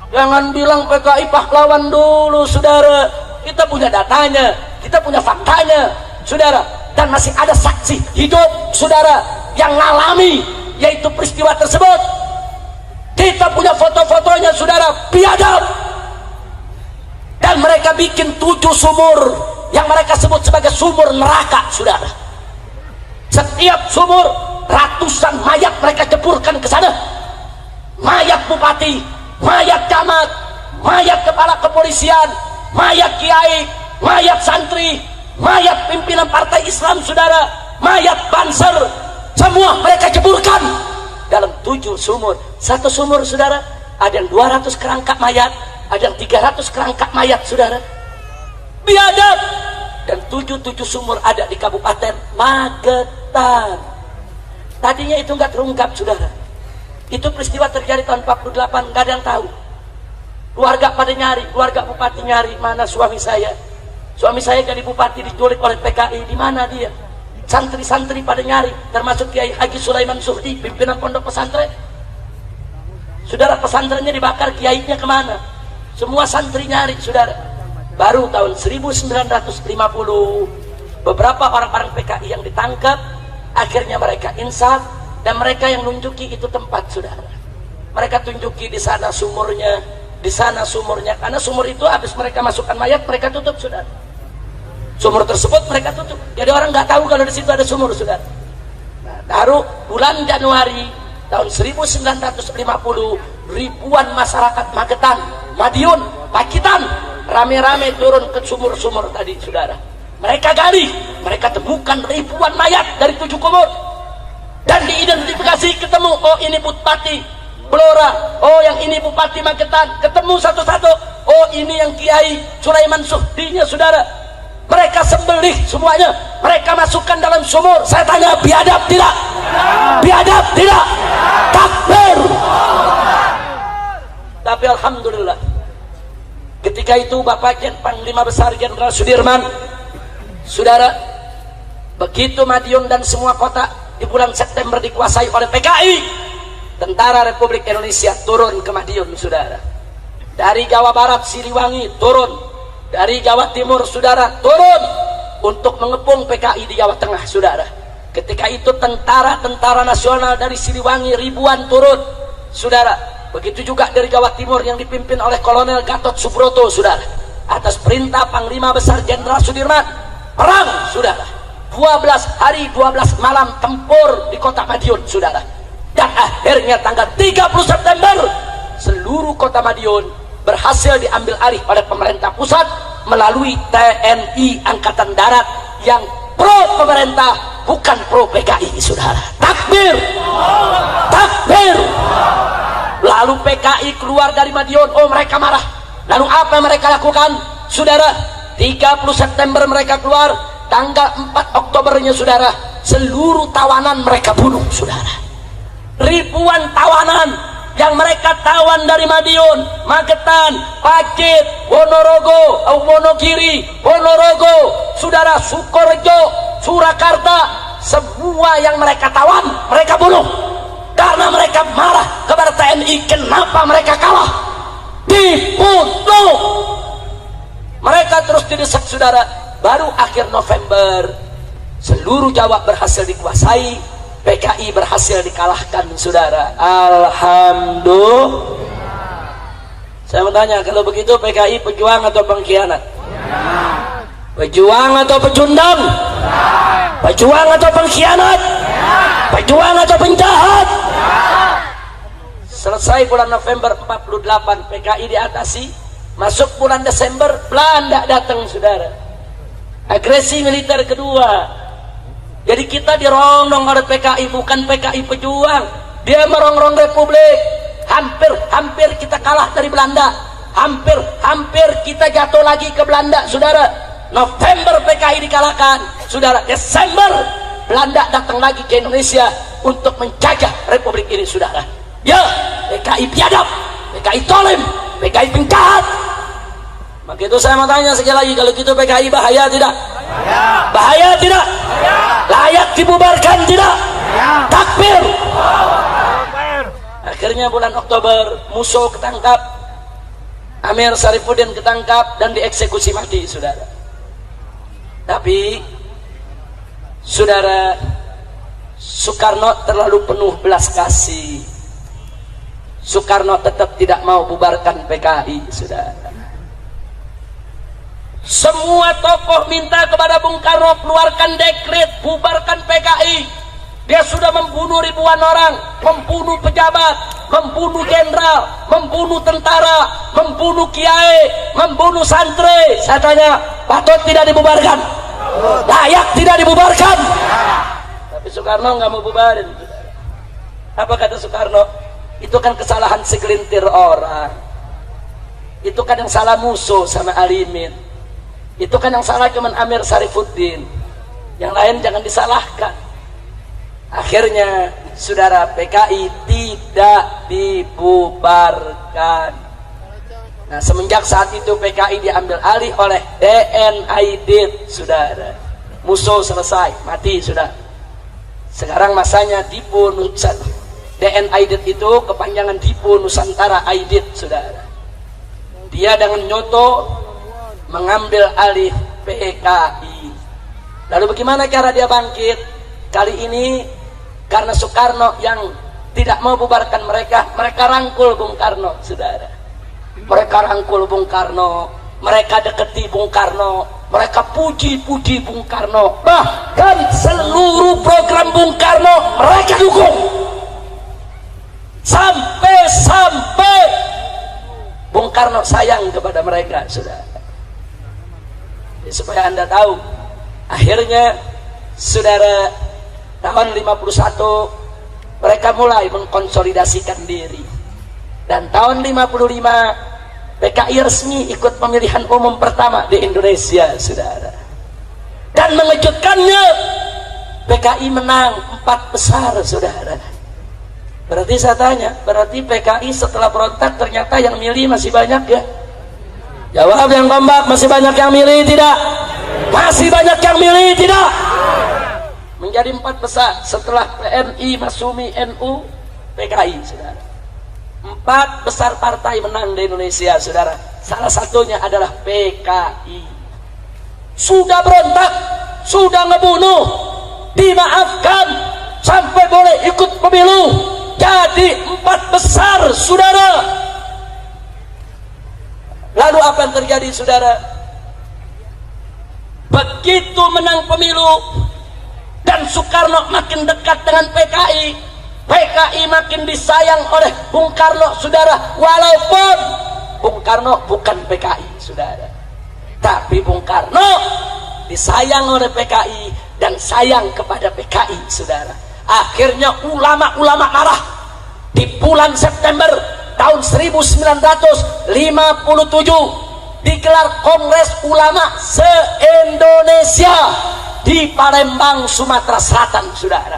Jangan bilang PKI pahlawan dulu, saudara. Kita punya datanya, kita punya faktanya, saudara. Dan masih ada saksi hidup, saudara, yang ngalami yaitu peristiwa tersebut. Kita punya foto-fotonya, saudara. Biadab. Dan mereka bikin 7 sumur yang mereka sebut sebagai sumur neraka, saudara. Setiap sumur ratusan mayat mereka jeburkan ke sana. Mayat bupati, mayat camat, mayat kepala kepolisian, mayat kiai, mayat santri, mayat pimpinan partai Islam, saudara, mayat Banser, semua mereka jeburkan dalam 7 sumur. Satu sumur, saudara, ada yang 200 kerangka mayat, ada yang 300 kerangka mayat, saudara. Biadab. Dan 7 sumur ada di Kabupaten Magetan. Tadinya itu nggak terungkap, saudara. Itu peristiwa terjadi tahun 48, nggak ada yang tahu. Keluarga pada nyari, keluarga bupati nyari, mana suami saya? Suami saya jadi bupati diculik oleh PKI, di mana dia? Santri-santri pada nyari, termasuk Kiai Haji Sulaiman Suhdi, pimpinan pondok pesantren. Saudara, pesantrennya dibakar, kiainya kemana? Semua santri nyari, saudara. Baru tahun 1950 beberapa orang-orang PKI yang ditangkap, akhirnya mereka insaf. Dan mereka yang nunjuki itu tempat, saudara. Mereka tunjuki di sana sumurnya, di sana sumurnya. Karena sumur itu habis mereka masukkan mayat, mereka tutup, saudara. Sumur tersebut mereka tutup. Jadi orang nggak tahu kalau di situ ada sumur, saudara. Nah, baru bulan Januari tahun 1950 ribuan masyarakat Magetan, Madiun, Pacitan rame-rame turun ke sumur-sumur tadi, saudara. Mereka gali, mereka temukan ribuan mayat dari 7 kubur. Dan diidentifikasi, ketemu, oh ini Bupati Blora, oh yang ini Bupati Magetan, ketemu satu-satu, oh ini yang Kiai Sulaiman Suhdinya, saudara. Mereka sembelih semuanya, mereka masukkan dalam sumur. Saya tanya, biadab tidak? Biadab tidak? Takbir. Tapi alhamdulillah, ketika itu Bapak Panglima Besar Jenderal Sudirman, saudara, begitu Madiun dan semua kota di bulan September dikuasai oleh PKI, Tentara Republik Indonesia turun ke Madiun, saudara. Dari Jawa Barat, Siliwangi turun, dari Jawa Timur, saudara, turun untuk mengepung PKI di Jawa Tengah, saudara. Ketika itu tentara nasional dari Siliwangi ribuan turun, saudara. Begitu juga dari Jawa Timur yang dipimpin oleh Kolonel Gatot Subroto, saudara. Atas perintah Panglima Besar Jenderal Sudirman, perang, saudara. 12 hari 12 malam tempur di kota Madiun, saudara. Dan akhirnya tanggal 30 September seluruh kota Madiun berhasil diambil alih oleh pemerintah pusat melalui TNI Angkatan Darat yang pro pemerintah, bukan pro PKI, saudara. Takbir. Takbir. Lalu PKI keluar dari Madiun, oh mereka marah. Lalu apa yang mereka lakukan, saudara? 30 September mereka keluar, tanggal 4 Oktobernya, saudara, seluruh tawanan mereka bunuh, saudara. Ribuan tawanan yang mereka tawan dari Madiun, Magetan, Pacet, Wonorogo, Wonogiri, Ponorogo, saudara, Sukorejo, Surakarta, semua yang mereka tawan mereka bunuh karena mereka marah kepada TNI. Kenapa mereka kalah? Dibunuh. Mereka terus didesak, saudara. Baru akhir November seluruh Jawa berhasil dikuasai, PKI berhasil dikalahkan, saudara. Alhamdulillah. Saya mau tanya, kalau begitu PKI pejuang atau pengkhianat? Pejuang atau pecundang? Pejuang atau pengkhianat? Pejuang atau penjahat? Selesai bulan November 48, PKI diatasi. Masuk bulan Desember, Belanda datang, saudara. Agresi militer kedua. Jadi kita dirondong oleh PKI, bukan PKI pejuang. Dia merongrong Republik. Hampir kita kalah dari Belanda. Hampir kita jatuh lagi ke Belanda, saudara. November PKI dikalahkan, saudara. Desember Belanda datang lagi ke Indonesia untuk menjajah Republik ini, saudara. Ya, PKI biadab, PKI tolim, PKI penjahat. Maka itu saya mau tanya sekali lagi, kalau gitu PKI bahaya tidak? Bahaya tidak? Layak dibubarkan tidak? Takbir. Akhirnya bulan Oktober Musso ketangkap, Amir Syarifuddin ketangkap dan dieksekusi mati, saudara. Tapi saudara, Soekarno terlalu penuh belas kasih. Soekarno tetap tidak mau bubarkan PKI, saudara. Semua tokoh minta kepada Bung Karno keluarkan dekret bubarkan PKI. Dia sudah membunuh ribuan orang, membunuh pejabat, membunuh jenderal, membunuh tentara, membunuh kiai, membunuh santri. Saya tanya, patut tidak dibubarkan? Layak tidak dibubarkan? Tapi Soekarno nggak mau bubarin. Apa kata Soekarno? Itu kan kesalahan segelintir orang. Itu kan yang salah Musso sama Alimin. Itu kan yang salah cuman Amir Syarifuddin. Yang lain jangan disalahkan. Akhirnya saudara, PKI tidak dibubarkan. Nah, semenjak saat itu PKI diambil alih oleh DN Aidit, saudara. Musso selesai, mati sudah. Sekarang masanya Dipo Nusantara. DN Aidit itu kepanjangan Dipo Nusantara Aidit, saudara. Dia dengan nyoto mengambil alih PKI. Lalu bagaimana cara dia bangkit? Kali ini karena Soekarno yang tidak mau bubarkan mereka rangkul Bung Karno, saudara. Mereka rangkul Bung Karno, mereka deketi Bung Karno, mereka puji-puji Bung Karno, bahkan seluruh program Bung Karno mereka dukung. Sampai Bung Karno sayang kepada mereka, saudara. Jadi, supaya Anda tahu, akhirnya saudara, tahun 51 mereka mulai mengkonsolidasikan diri, dan tahun 55 PKI resmi ikut pemilihan umum pertama di Indonesia, saudara. Dan mengejutkannya, PKI menang 4 besar, saudara. Berarti saya tanya, berarti PKI setelah berontak ternyata yang milih masih banyak ya? Jawab yang kompak, masih banyak yang milih tidak? Masih banyak yang milih tidak? Menjadi 4 besar setelah PNI, Masumi, NU, PKI, saudara. 4 besar partai menang di Indonesia, saudara. Salah satunya adalah PKI. Sudah berontak, sudah ngebunuh, dimaafkan, sampai boleh ikut pemilu, jadi 4 besar, saudara. Lalu apa yang terjadi, saudara? Begitu menang pemilu dan Soekarno makin dekat dengan PKI, PKI makin disayang oleh Bung Karno, saudara. Walaupun Bung Karno bukan PKI, saudara, tapi Bung Karno disayang oleh PKI dan sayang kepada PKI, saudara. Akhirnya ulama-ulama marah. Di bulan September tahun 1957 digelar Kongres Ulama se-Indonesia di Palembang, Sumatera Selatan, saudara.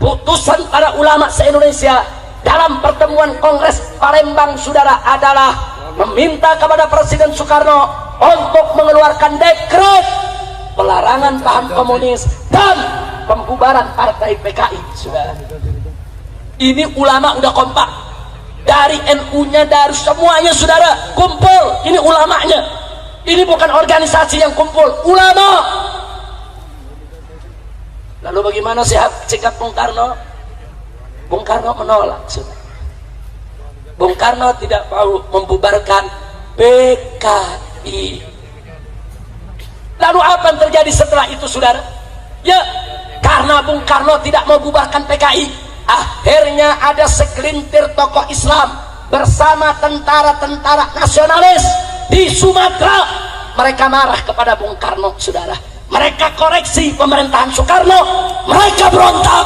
Putusan para ulama se-Indonesia dalam pertemuan Kongres Palembang, saudara, adalah meminta kepada Presiden Soekarno untuk mengeluarkan dekret pelarangan paham komunis dan pembubaran partai PKI, saudara. Ini ulama udah kompak, dari NU-nya, dari semuanya, saudara, kumpul. Ini ulamanya, ini bukan organisasi yang kumpul, ulama. Lalu bagaimana sikap Bung Karno? Bung Karno menolak, saudara. Bung Karno tidak mau membubarkan PKI. Lalu apa yang terjadi setelah itu, saudara? Ya, karena Bung Karno tidak mau bubarkan PKI, akhirnya ada segelintir tokoh Islam bersama tentara-tentara nasionalis di Sumatera. Mereka marah kepada Bung Karno, saudara. Mereka koreksi pemerintahan Soekarno, mereka berontak,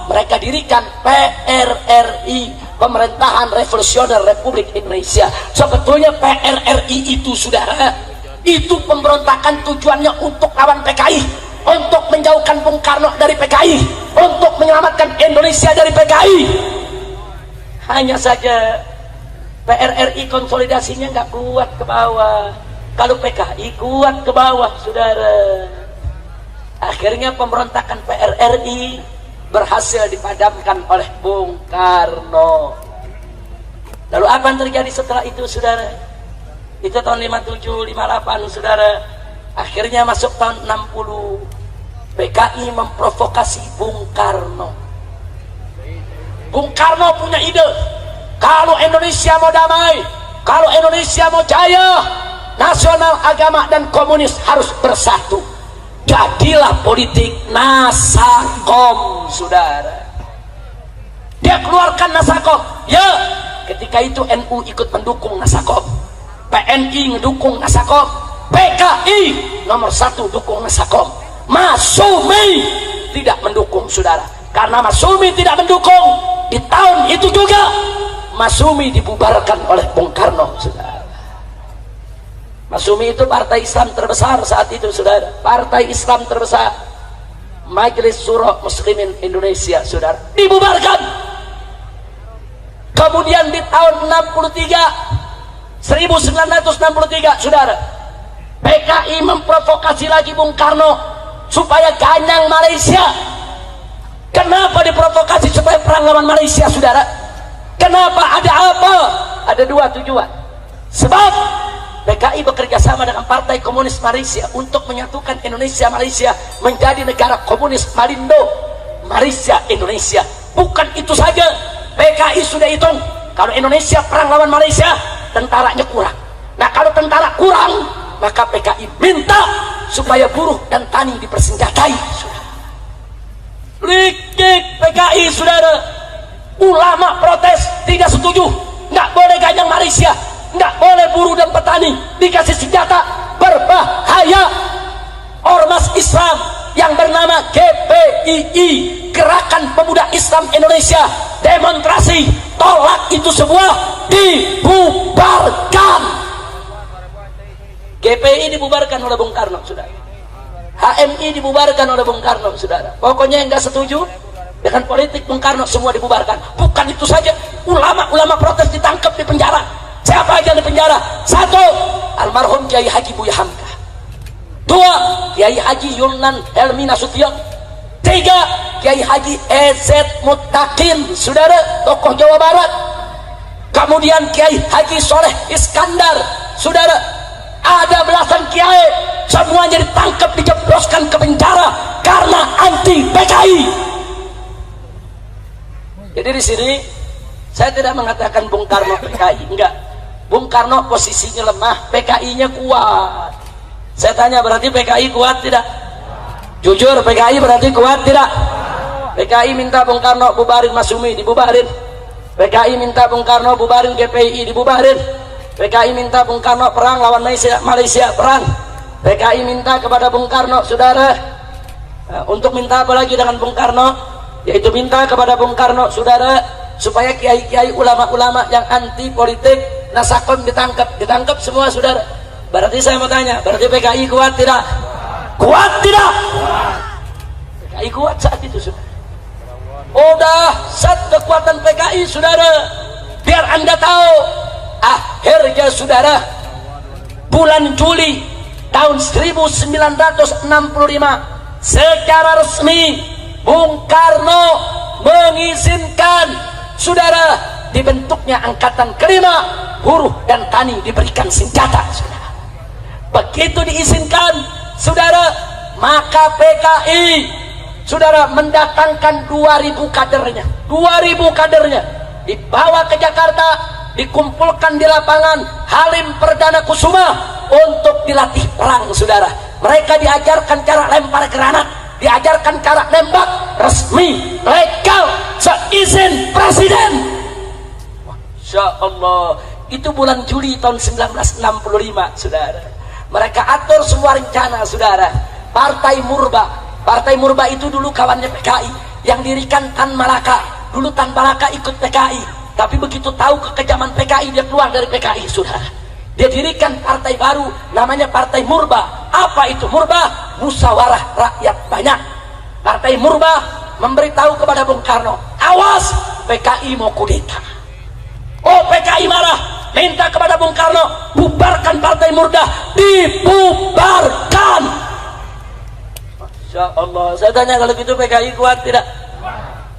mereka dirikan PRRI, Pemerintahan Revolusioner Republik Indonesia. Sebetulnya PRRI itu, saudara, itu pemberontakan tujuannya untuk lawan PKI, untuk menjauhkan Bung Karno dari PKI, untuk menyelamatkan Indonesia dari PKI. Hanya saja PRRI konsolidasinya nggak kuat ke bawah. Kalau PKI kuat ke bawah, saudara. Akhirnya pemberontakan PRRI berhasil dipadamkan oleh Bung Karno. Lalu apa yang terjadi setelah itu, saudara? Itu tahun 57, 58, saudara. Akhirnya masuk tahun 60, PKI memprovokasi Bung Karno. Bung Karno punya ide, kalau Indonesia mau damai, kalau Indonesia mau jaya, nasional, agama, dan komunis harus bersatu. Jadilah politik Nasakom, saudara. Dia keluarkan Nasakom. Ya, ketika itu NU ikut mendukung Nasakom, PNI mendukung Nasakom, PKI nomor 1 dukung Nasakom. Masumi tidak mendukung, saudara. Karena Masumi tidak mendukung, di tahun itu juga Masumi dibubarkan oleh Bung Karno, saudara. Masumi itu partai Islam terbesar saat itu, saudara. Partai Islam terbesar, Majelis Syuro Muslimin Indonesia, saudara, dibubarkan. Kemudian di tahun 1963, saudara, PKI memprovokasi lagi Bung Karno supaya ganyang Malaysia. Kenapa diprovokasi supaya perang lawan Malaysia, saudara? Kenapa? Ada apa? Ada dua tujuan. Sebab PKI bekerja sama dengan Partai Komunis Malaysia untuk menyatukan Indonesia Malaysia menjadi negara komunis Malindo, Malaysia Indonesia. Bukan itu saja, PKI sudah hitung kalau Indonesia perang lawan Malaysia, tentaranya kurang. Nah, kalau tentara kurang, maka PKI minta supaya buruh dan tani dipersenjatai, saudara. Likik PKI, saudara. Ulama protes, tidak setuju, nggak boleh ganyang Malaysia, nggak boleh buruh dan petani dikasih senjata, berbahaya. Ormas Islam yang bernama GPII, Gerakan Pemuda Islam Indonesia, demonstrasi tolak itu semua, dibubarkan. GPI dibubarkan oleh Bung Karno, saudara. HMI dibubarkan oleh Bung Karno, saudara. Pokoknya yang nggak setuju dengan politik Bung Karno semua dibubarkan. Bukan itu saja, ulama-ulama protes ditangkap, di penjara. Siapa aja di penjara? 1, almarhum Kiai Haji Buya Hamka. 2, Kiai Haji Yunan Helmi Nasution. 3, Kiai Haji EZ Mutakin, saudara, tokoh Jawa Barat. Kemudian Kiai Haji Soleh Iskandar, saudara. Ada belasan kiai, semuanya ditangkap, dijebloskan ke penjara karena anti PKI. Jadi di sini saya tidak mengatakan Bung Karno PKI, enggak. Bung Karno posisinya lemah, PKI-nya kuat. Saya tanya, berarti PKI kuat tidak? Jujur, PKI berarti kuat tidak? PKI minta Bung Karno bubarin Masumi, dibubarin. PKI minta Bung Karno bubarin GPI, dibubarin. PKI minta Bung Karno perang lawan Malaysia, perang. PKI minta kepada Bung Karno, saudara, untuk minta apa lagi dengan Bung Karno? Yaitu minta kepada Bung Karno, saudara, supaya kiai-kiai ulama-ulama yang anti politik Nasakom ditangkap semua saudara. Berarti saya mau tanya, berarti PKI kuat tidak? Kuat tidak? PKI kuat saat itu saudara. Udah saat kekuatan PKI saudara. Biar anda tahu, akhirnya saudara, bulan Juli tahun 1965 secara resmi Bung Karno mengizinkan saudara dibentuknya angkatan kelima, buruh dan tani diberikan senjata saudara. Begitu diizinkan saudara, maka PKI saudara mendatangkan 2000 kadernya, 2000 kadernya dibawa ke Jakarta, dikumpulkan di lapangan Halim Perdana Kusuma untuk dilatih perang saudara. Mereka diajarkan cara lempar granat, diajarkan cara nembak resmi, legal, seizin presiden. Masya Allah, itu bulan Juli tahun 1965 saudara. Mereka atur semua rencana saudara. Partai Murba itu dulu kawannya PKI yang dirikan Tan Malaka. Dulu Tan Malaka ikut PKI, tapi begitu tahu kekejaman PKI dia keluar dari PKI saudara. Dia dirikan partai baru namanya Partai Murba. Apa itu Murba? Musyawarah Rakyat Banyak. Partai Murba memberitahu kepada Bung Karno, awas PKI mau kudeta. Oh, PKI marah, minta kepada Bung Karno, bubarkan Partai Murba. Dibubarkan. Masya Allah, saya tanya kalau gitu PKI kuat tidak?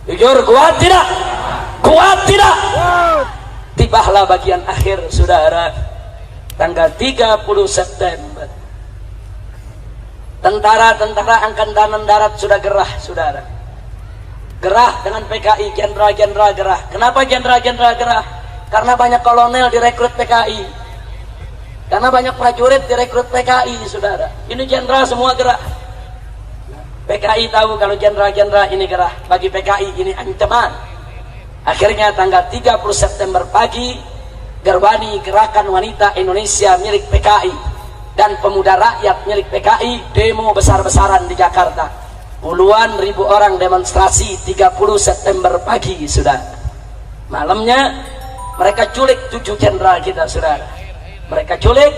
Jujur, kuat tidak? Kuat tidak? Tibalah bagian akhir saudara, tanggal 30 September. Tentara-tentara Angkatan Darat sudah gerah saudara. Gerah dengan PKI, jenderal-jenderal gerah. Kenapa jenderal-jenderal gerah? Karena banyak kolonel direkrut PKI, karena banyak prajurit direkrut PKI saudara. Ini jenderal semua gerah. PKI tahu kalau jenderal-jenderal ini gerah, bagi PKI ini ancaman. Akhirnya tanggal 30 September pagi, Gerwani Gerakan Wanita Indonesia milik PKI dan Pemuda Rakyat milik PKI demo besar-besaran di Jakarta. Puluhan ribu orang demonstrasi 30 September pagi saudara. Malamnya mereka culik 7 jenderal kita saudara. Mereka culik,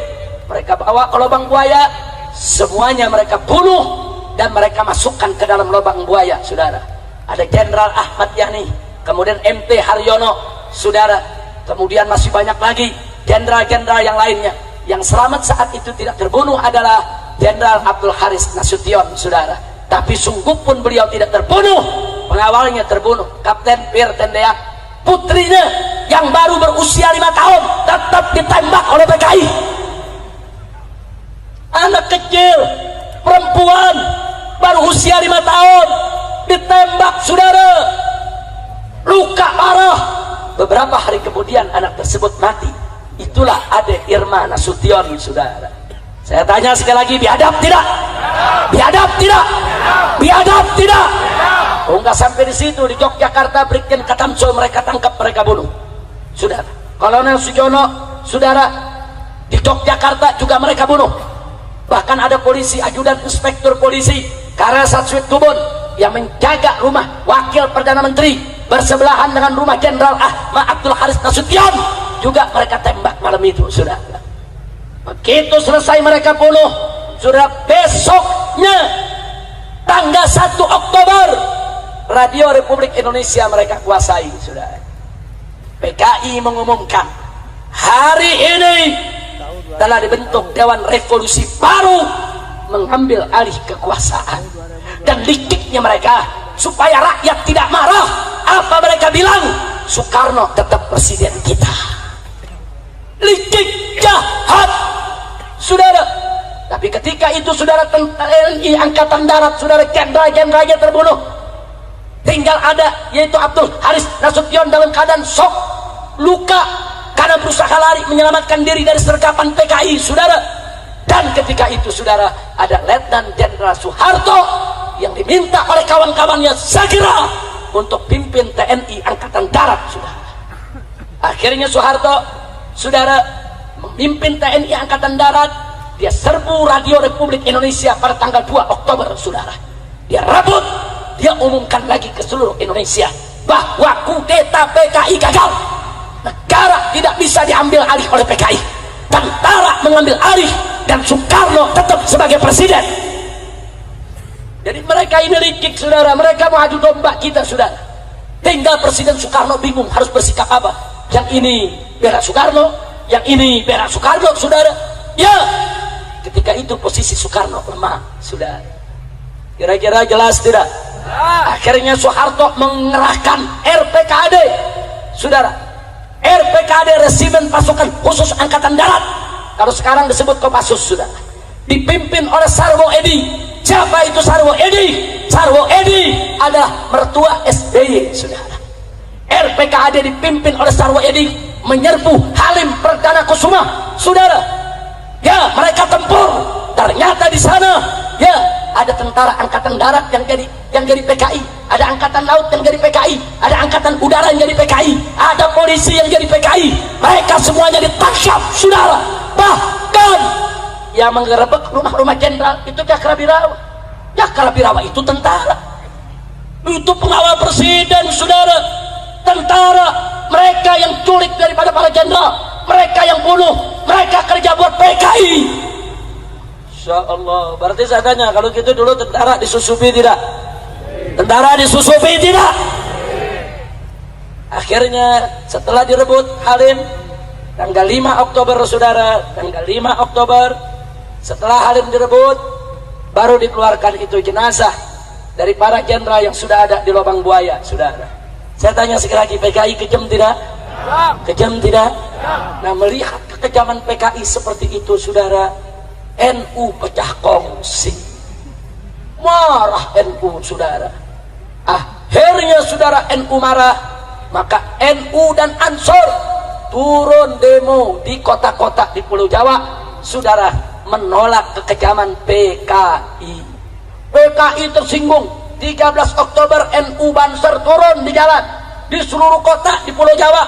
mereka bawa ke lubang buaya, semuanya mereka bunuh dan mereka masukkan ke dalam lubang buaya saudara. Ada Jenderal Ahmad Yani, kemudian MT Haryono saudara, kemudian masih banyak lagi jenderal-jenderal yang lainnya. Yang selamat saat itu tidak terbunuh adalah Jenderal Abdul Haris Nasution saudara, tapi sungguh pun beliau tidak terbunuh. Pengawalnya terbunuh, Kapten Pir Tendea. Putrinya yang baru berusia 5 tahun tetap ditembak oleh PKI. Anak kecil, perempuan baru usia 5 tahun ditembak saudara, luka parah. Beberapa hari kemudian anak tersebut mati. Itulah Ade Irma Nasution saudara. Saya tanya sekali lagi, biadab tidak? Biadab tidak? Biadab tidak? Oh, nggak sampai di situ. Di Yogyakarta Brigjen Katamso mereka tangkap, mereka bunuh saudara. Kolonel Sujono saudara, di Yogyakarta juga mereka bunuh. Bahkan ada polisi, ajudan inspektur polisi Karasat Switubun yang menjaga rumah Wakil Perdana Menteri bersebelahan dengan rumah Jenderal Ahmad Abdul Haris Nasution, juga mereka tembak malam itu saudara. Begitu selesai mereka bunuh saudara, besoknya tanggal 1 Oktober Radio Republik Indonesia mereka kuasai saudara. PKI mengumumkan hari ini telah dibentuk Dewan Revolusi baru mengambil alih kekuasaan. Dan liciknya mereka supaya rakyat tidak marah, apa mereka bilang? Soekarno tetap presiden kita. Licik, jahat saudara. Tapi ketika itu saudara, TNI Angkatan Darat saudara, jenderal-jenderalnya terbunuh. Tinggal ada yaitu Abdul Haris Nasution dalam keadaan shock, luka karena berusaha lari menyelamatkan diri dari sergapan PKI saudara. Dan ketika itu saudara, ada Letnan Jenderal Soeharto yang diminta oleh kawan-kawannya segera untuk pimpin TNI Angkatan Darat saudara. Akhirnya Soeharto saudara memimpin TNI Angkatan Darat. Dia serbu Radio Republik Indonesia pada tanggal 2 Oktober saudara. Dia rebut, dia umumkan lagi ke seluruh Indonesia bahwa kudeta PKI gagal. Negara tidak bisa diambil alih oleh PKI, tentara mengambil alih, dan Soekarno tetap sebagai presiden. Jadi mereka ini licik, saudara. Mereka mau adu domba kita, saudara. Tinggal Presiden Soekarno bingung harus bersikap apa. Yang ini bela Soekarno, yang ini bela Soekarno, saudara. Ya, ketika itu posisi Soekarno lemah, saudara. Kira-kira jelas tidak? Akhirnya Soeharto mengerahkan RPKAD, saudara. RPKAD, Resimen Pasukan Khusus Angkatan Darat, kalau sekarang disebut Kopassus, saudara. Dipimpin oleh Sarwo Edi. Siapa itu Sarwo Edi? Sarwo Edi adalah mertua SBY, saudara. RPKAD dipimpin oleh Sarwo Edi menyerbu Halim Perdana Kusuma, saudara. Ya, mereka tempur. Ternyata di sana, ya, ada tentara angkatan darat yang jadi PKI, ada angkatan laut yang jadi PKI, ada angkatan udara yang jadi PKI, ada polisi yang jadi PKI. Mereka semuanya ditangkap, saudara. Bahkan yang menggerebek rumah-rumah jenderal itu Cakrabirawa. Cakrabirawa itu tentara, itu pengawal presiden, saudara. Tentara, mereka yang culik daripada para jenderal, mereka yang bunuh, mereka kerja buat PKI. Insya Allah. Berarti saya tanya, kalau gitu dulu tentara disusupi tidak? Tentara disusupi tidak? Akhirnya setelah direbut Halim tanggal 5 Oktober, saudara, tanggal 5 Oktober, setelah Halim direbut, baru dikeluarkan itu jenazah dari para jenderal yang sudah ada di lubang buaya, saudara. Saya tanya sekali lagi, PKI kejam tidak? Kejam tidak? Nah, melihat kekejaman PKI seperti itu, saudara, NU pecah kongsi. Marah NU, saudara. Akhirnya, saudara, NU marah. Maka NU dan Ansor turun demo di kota-kota di Pulau Jawa, saudara, menolak kekejaman PKI. PKI tersinggung. 13 Oktober NU Banser turun di jalan di seluruh kota di Pulau Jawa.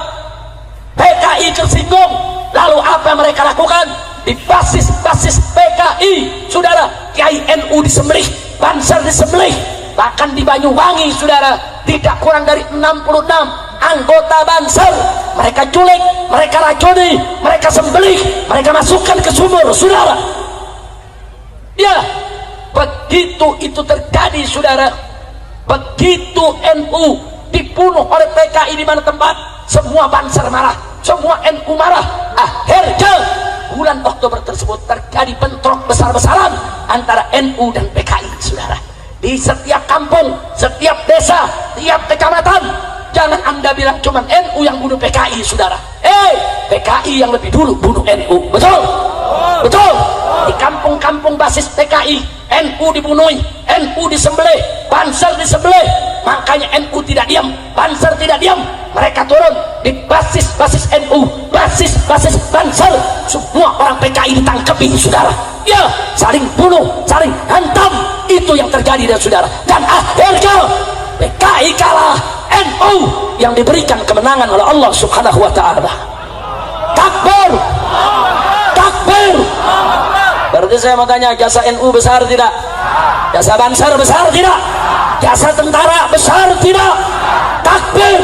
PKI tersinggung. Lalu apa yang mereka lakukan? Di basis-basis PKI, saudara, Kiai NU disembelih, Banser disembelih. Bahkan di Banyuwangi, saudara, tidak kurang dari 66 anggota Banser mereka culik, mereka racuni, mereka sembelih, mereka masukkan ke sumur, saudara. Ya, begitu itu terjadi, saudara. Begitu NU dibunuh oleh PKI di mana tempat, semua Banser marah, semua NU marah. Akhirnya bulan Oktober tersebut terjadi bentrok besar-besaran antara NU dan PKI, saudara. Di setiap kampung, setiap desa, tiap kecamatan. Jangan Anda bilang cuma NU yang bunuh PKI, saudara. PKI yang lebih dulu bunuh NU. Betul? Betul? Di kampung-kampung basis PKI, NU dibunuh, NU disembelih, Banser disembelih. Makanya NU tidak diam, Banser tidak diam. Mereka turun di basis-basis NU, basis-basis Banser. Semua orang PKI ditangkapi, saudara. Ya, saling bunuh, saling hantam. Itu yang terjadi, dan saudara. Dan akhirnya PKI kalah, NU yang diberikan kemenangan oleh Allah Subhanahu wa ta'ala. Takbir, takbir. Berarti saya mau tanya, jasa NU besar tidak? Jasa Banser besar tidak? Jasa tentara besar tidak? Takbir.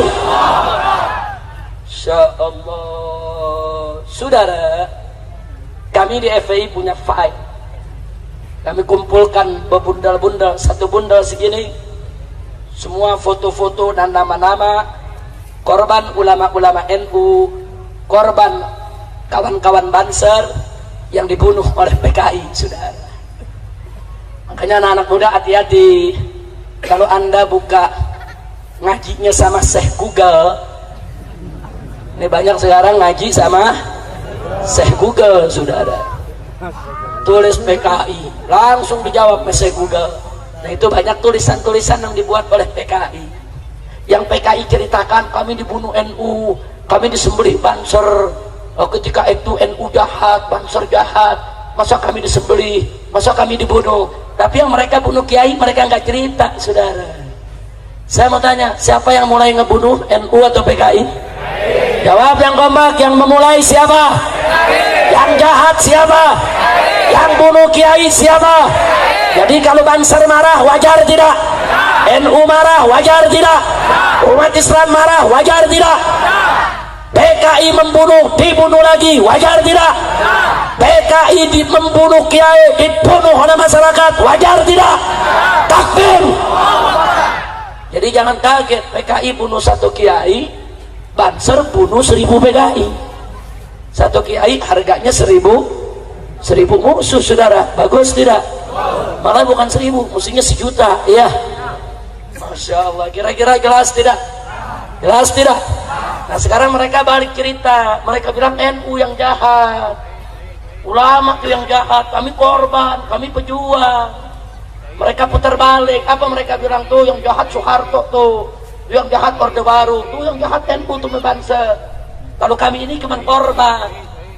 Insya Allah, saudara, kami di FPI punya file. Kami kumpulkan bebundal-bundal, satu bundal segini, semua foto-foto dan nama-nama korban ulama-ulama NU, korban kawan-kawan Banser yang dibunuh oleh PKI, saudara. Makanya anak-anak muda hati-hati kalau Anda buka ngajinya sama Syekh Google. Ini banyak sekarang ngaji sama Syekh Google, saudara. Tulis PKI, langsung dijawab Syekh Google. Nah, itu banyak tulisan-tulisan yang dibuat oleh PKI. Yang PKI ceritakan, kami dibunuh NU, kami disembelih Banser. Ketika itu NU jahat, Banser jahat. Masa kami disembelih, masa kami dibunuh. Tapi yang mereka bunuh kiai, mereka nggak cerita, saudara. Saya mau tanya, siapa yang mulai ngebunuh, NU atau PKI? Jawab yang kompak. Yang memulai siapa? Yang jahat siapa? Yang bunuh kiai siapa? Jadi kalau Banser marah, wajar tidak? NU marah, wajar tidak? Umat Islam marah, wajar tidak? PKI dibunuh lagi, wajar tidak? PKI membunuh kiai, dibunuh oleh masyarakat, wajar tidak? Takbir. Jadi jangan kaget, PKI bunuh satu kiai, Banser bunuh 1000 PKI. Satu kiai harganya 1000 musuh, saudara. Bagus tidak? Malah bukan 1000, musuhnya 1.000.000. Iya. Masya Allah. Kira-kira jelas tidak? Jelas tidak? Nah sekarang mereka balik cerita, mereka bilang NU yang jahat, ulama itu yang jahat, kami korban, kami pejuang. Mereka putar balik, apa mereka bilang? Tuh yang jahat Soeharto, tuh yang jahat Orde Baru, tuh yang jahat NU, tuh Banser. Kalau kami ini cuma korban.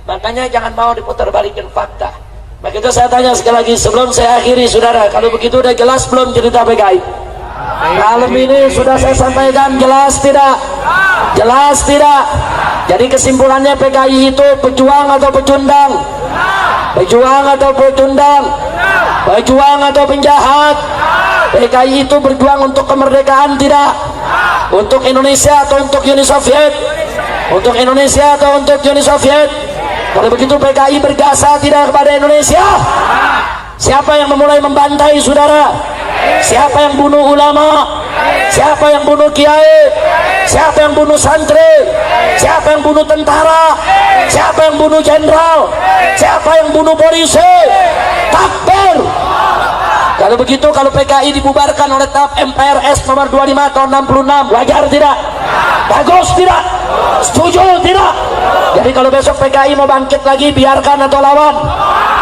Makanya jangan mau diputar balikin fakta. Begitu saya tanya sekali lagi sebelum saya akhiri, saudara, kalau begitu udah jelas belum cerita PKI? Malam ini sudah saya sampaikan, jelas tidak? Jelas tidak? Jadi kesimpulannya PKI itu pejuang atau pecundang? Pejuang atau pecundang? Pejuang atau penjahat? PKI itu berjuang untuk kemerdekaan tidak? Untuk Indonesia atau untuk Uni Soviet? Untuk Indonesia atau untuk Uni Soviet? Kalau begitu PKI berjasa tidak kepada Indonesia? Siapa yang memulai membantai, saudara? Siapa yang bunuh ulama? Siapa yang bunuh kiai? Siapa yang bunuh santri? Siapa yang bunuh tentara? Siapa yang bunuh jenderal? Siapa yang bunuh polisi? Takbir. Kalau begitu, kalau PKI dibubarkan oleh TAP MPRS nomor 25 tahun 66, wajar tidak? Bagus tidak? Setuju tidak? Jadi kalau besok PKI mau bangkit lagi, biarkan atau lawan?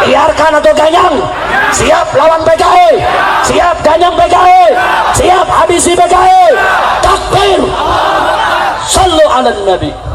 Biarkan atau ganyang? Siap lawan PKI? Siap ganyang PKI? Siap habisi PKI? Takbir. Sallu ala Nabi.